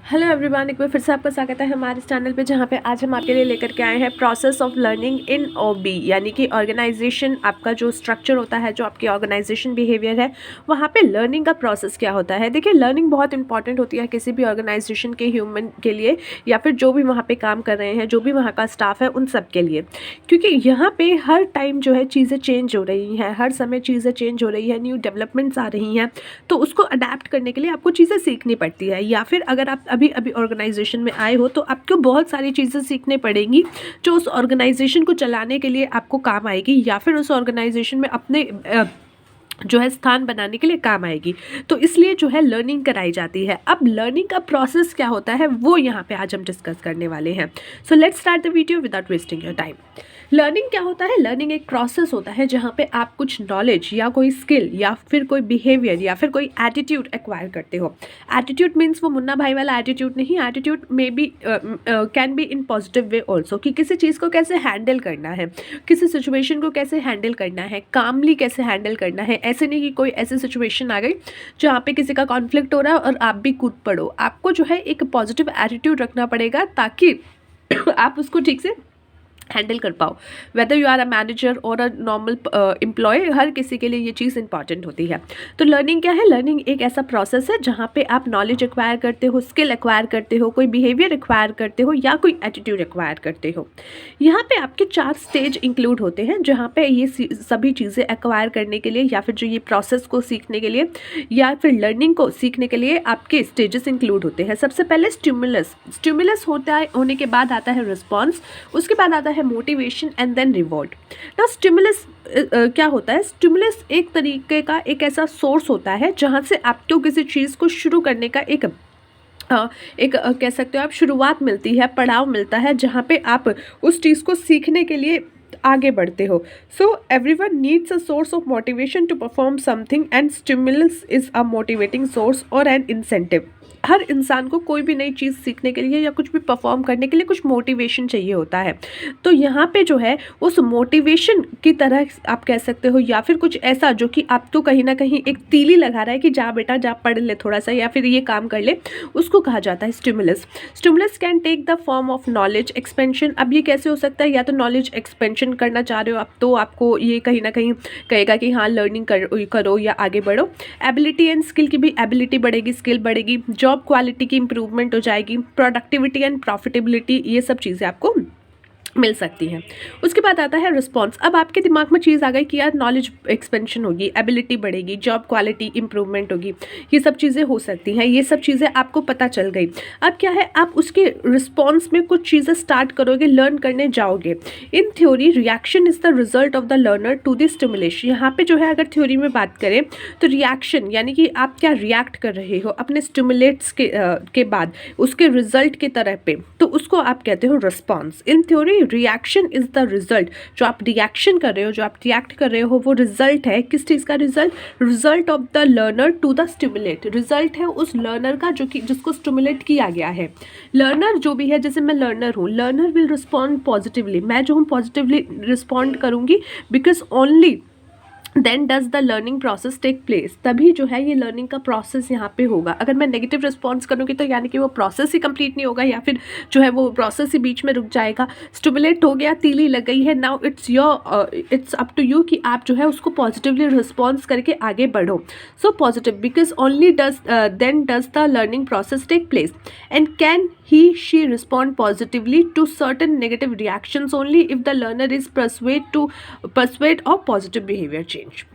Hello everyone, एक बार फिर से आपका स्वागत है हमारे चैनल पे, जहाँ पे आज हम आपके लिए लेकर के आए हैं प्रोसेस ऑफ लर्निंग इन ओबी, यानी कि ऑर्गेनाइजेशन। आपका जो स्ट्रक्चर होता है, जो आपकी ऑर्गेनाइजेशन बिहेवियर है, वहाँ पे लर्निंग का प्रोसेस क्या होता है। देखिए, लर्निंग बहुत इंपॉर्टेंट होती है किसी भी ऑर्गेनाइजेशन के ह्यूमन के लिए, या फिर जो भी वहाँ पे काम कर रहे हैं, जो भी वहाँ का स्टाफ है, उन सब के लिए। क्योंकि यहाँ पे हर टाइम जो है चीज़ें चेंज हो रही हैं, हर समय चीज़ें चेंज हो रही है, न्यू डेवलपमेंट्स आ रही हैं, तो उसको अडेप्ट करने के लिए आपको चीज़ें सीखनी पड़ती है। या फिर अगर आप अभी अभी ऑर्गेनाइजेशन में आए हो तो आपको बहुत सारी चीज़ें सीखनी पड़ेंगी जो उस ऑर्गेनाइजेशन को चलाने के लिए आपको काम आएगी, या फिर उस ऑर्गेनाइजेशन में अपने जो है स्थान बनाने के लिए काम आएगी। तो इसलिए जो है लर्निंग कराई जाती है। अब लर्निंग का प्रोसेस क्या होता है वो यहाँ पे आज हम डिस्कस करने वाले हैं। So let's start the video without wasting your time. Learning क्या होता है? लर्निंग एक प्रोसेस होता है जहाँ पे आप कुछ नॉलेज या कोई स्किल या फिर कोई बिहेवियर या फिर कोई एटीट्यूड एक्वायर करते हो। एटीट्यूड मीन्स वो मुन्ना भाई वाला एटीट्यूड नहीं। Attitude may be can be in positive way also, कि किसी चीज़ को कैसे हैंडल करना है, किसी सिचुएशन को कैसे हैंडल करना है, कामली कैसे हैंडल करना है। ऐसे नहीं कि कोई ऐसी सिचुएशन आ गई जहाँ पे किसी का कॉन्फ्लिक्ट हो रहा है और आप भी कूद पड़ो। आपको जो है एक पॉजिटिव एटीट्यूड रखना पड़ेगा ताकि आप उसको ठीक से हैंडल कर पाओ। Whether you are a manager और अ नॉर्मल एम्प्लॉय, हर किसी के लिए ये चीज़ इंपॉर्टेंट होती है। तो लर्निंग क्या है? लर्निंग एक ऐसा प्रोसेस है जहाँ पे आप नॉलेज एक्वायर करते हो, स्किल एक्वायर करते हो, कोई बिहेवियर एक्वायर करते हो या कोई एटीट्यूड एक्वायर करते हो। यहाँ पे आपके 4 स्टेज इंक्लूड होते हैं जहाँ पे ये सभी चीज़ें एक्वायर करने के लिए, या फिर जो ये प्रोसेस को सीखने के लिए, या फिर लर्निंग को सीखने के लिए आपके स्टेजेस इंक्लूड होते हैं। सबसे पहले स्टिमुलस। स्टिमुलस होता है, होने के बाद आता है रिस्पॉन्स, उसके बाद आता है मोटिवेशन एंड देन रिवॉर्ड। ना स्टिमुलस क्या होता है? स्टिमुलस एक तरीके का एक ऐसा सोर्स होता है जहाँ से आपको किसी चीज़ को शुरू करने का कह सकते हो आप शुरुआत मिलती है, पड़ाव मिलता है, जहाँ पे आप उस चीज़ को सीखने के लिए आगे बढ़ते हो। So everyone needs a source of motivation to perform something and stimulus is a motivating source और एन इंसेंटिव। हर इंसान को कोई भी नई चीज़ सीखने के लिए या कुछ भी परफॉर्म करने के लिए कुछ मोटिवेशन चाहिए होता है। तो यहाँ पे जो है उस मोटिवेशन की तरह आप कह सकते हो, या फिर कुछ ऐसा जो कि आपको कहीं ना कहीं एक तीली लगा रहा है कि जा बेटा जा पढ़ ले थोड़ा सा, या फिर ये काम कर ले, उसको कहा जाता है stimulus. Stimulus can take the form of knowledge expansion. अब ये कैसे हो सकता है? या तो नॉलेज एक्सपेंशन करना चाह रहे हो आप, तो आपको ये कहीं ना कहीं कहेगा कि हाँ लर्निंग करो या आगे बढ़ो। एबिलिटी एंड स्किल की भी एबिलिटी बढ़ेगी, स्किल बढ़ेगी। जॉब क्वालिटी की इंप्रूवमेंट हो जाएगी। प्रोडक्टिविटी एंड प्रॉफिटेबिलिटी, ये सब चीज़ें आपको मिल सकती हैं। उसके बाद आता है रिस्पॉन्स। अब आपके दिमाग में चीज़ आ गई कि यार नॉलेज एक्सपेंशन होगी, एबिलिटी बढ़ेगी, जॉब क्वालिटी इंप्रूवमेंट होगी, ये सब चीज़ें हो सकती हैं, ये सब चीज़ें आपको पता चल गई। अब क्या है, आप उसके रिस्पॉन्स में कुछ चीज़ें स्टार्ट करोगे, लर्न करने जाओगे। In theory reaction is the result of the learner to the stimulation. यहाँ पे जो है अगर थ्योरी में बात करें तो रिएक्शन यानी कि आप क्या रिएक्ट कर रहे हो अपने स्टिमुलेट्स के बाद उसके रिजल्ट की तरह पे, तो उसको आप कहते हो response. In theory reaction is the result. जो आप रिएक्शन कर रहे हो, जो आप रिएक्ट कर रहे हो, वो रिजल्ट है किस चीज़ का? Result of the learner to the stimulate. Result है उस लर्नर का जो कि जिसको स्टिमुलेट किया गया है। लर्नर जो भी है, जैसे मैं लर्नर हूँ, लर्नर विल रिस्पॉन्ड पॉजिटिवली। मैं जो हूँ पॉजिटिवली रिस्पॉन्ड करूँगी, because only then does the learning process take place. तभी जो है ये लर्निंग का प्रोसेस यहाँ पे होगा। अगर मैं नेगेटिव रिस्पॉन्स करूँगी तो यानी कि वो प्रोसेस ही कंप्लीट नहीं होगा, या फिर जो है वो प्रोसेस ही बीच में रुक जाएगा। स्टिमुलेट हो गया, तीली लग गई है, now it's up to you कि आप जो है उसको पॉजिटिवली रिस्पॉन्स करके आगे बढ़ो। So positive, because only then does the learning process take place and can he she respond positively to certain negative reactions only if the learner is persuade of positive behavior change.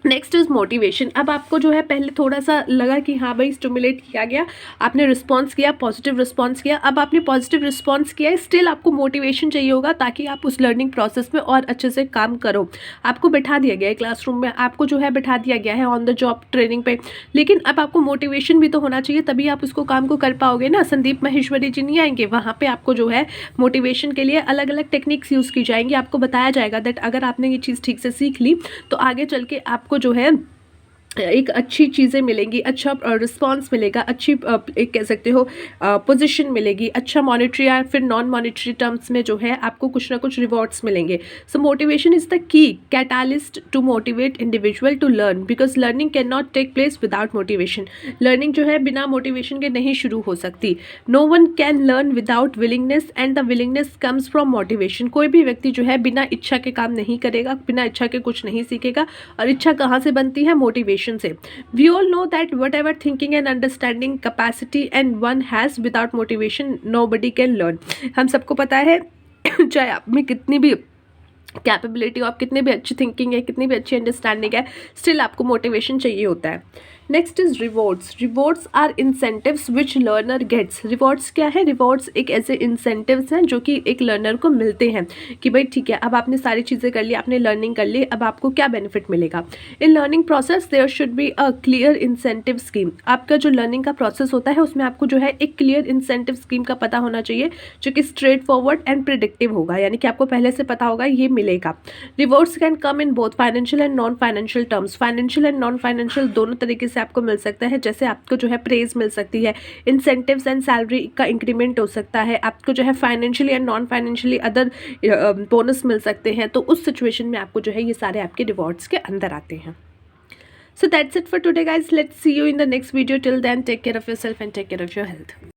Next is motivation. अब आपको जो है पहले थोड़ा सा लगा कि हाँ भाई स्टिमुलेट किया गया, आपने रिस्पॉन्स किया, पॉजिटिव रिस्पॉन्स किया। अब आपने पॉजिटिव रिस्पॉन्स किया है, स्टिल आपको मोटिवेशन चाहिए होगा ताकि आप उस लर्निंग प्रोसेस में और अच्छे से काम करो। आपको बैठा दिया गया है क्लासरूम में, आपको जो है बैठा दिया गया है ऑन द जॉब ट्रेनिंग पे, लेकिन अब आपको मोटिवेशन भी तो होना चाहिए, तभी आप उसको काम को कर पाओगे ना। संदीप महेश्वरी जी नहीं आएंगे वहाँ पे, आपको जो है मोटिवेशन के लिए अलग अलग टेक्निक्स यूज़ की जाएंगी। आपको बताया जाएगा दैट अगर आपने ये चीज़ ठीक से सीख ली तो आगे चल के आपको जो है एक अच्छी चीज़ें मिलेंगी, अच्छा रिस्पॉन्स मिलेगा, अच्छी एक कह सकते हो पोजीशन मिलेगी, अच्छा मॉनेटरी या फिर नॉन मॉनेटरी टर्म्स में जो है आपको कुछ ना कुछ रिवॉर्ड्स मिलेंगे। So motivation is the key catalyst to motivate individual to learn, because learning can not take place without motivation. Learning जो है बिना मोटिवेशन के नहीं शुरू हो सकती। No one can learn without willingness and the willingness comes from motivation. कोई भी व्यक्ति जो है बिना इच्छा के काम नहीं करेगा, बिना इच्छा के कुछ नहीं सीखेगा। और इच्छा कहाँ से बनती है? मोटिवेशन से। We all know that whatever thinking and understanding capacity and one has without motivation nobody can learn। हम सबको पता है चाहे आप में कितनी भी कैपेबिलिटी हो, आप कितनी भी अच्छी थिंकिंग है, कितनी भी अच्छी अंडरस्टैंडिंग है, स्टिल आपको मोटिवेशन चाहिए होता है। Next is rewards. Rewards are incentives which learner gets. Rewards क्या है? रिवॉर्ड्स एक ऐसे इंसेंटिव्स हैं जो कि एक लर्नर को मिलते हैं कि भाई ठीक है, अब आपने सारी चीज़ें कर ली, आपने लर्निंग कर ली, अब आपको क्या बेनिफिट मिलेगा। In learning process there should be a clear incentive scheme. आपका जो लर्निंग का प्रोसेस होता है उसमें आपको जो है एक क्लियर इंसेंटिव स्कीम का पता होना चाहिए, जो कि स्ट्रेट फॉरवर्ड एंड प्रिडिक्टिव होगा, यानी कि आपको पहले से पता होगा ये मिलेगा। Rewards can come in both financial and non financial terms. Financial and non financial दोनों तरीके से आपको मिल सकता है। जैसे आपको जो है प्रेज मिल सकती है, इंसेंटिव्स एंड सैलरी का इंक्रीमेंट हो सकता है, आपको जो है financially and non financially other bonus मिल सकते हैं। तो उस सिचुएशन में आपको जो है ये सारे आपके रिवॉर्ड्स के अंदर आते हैं। So that's it for today guys. Let's see you in the next video. Till then, take care of yourself and take care of your health.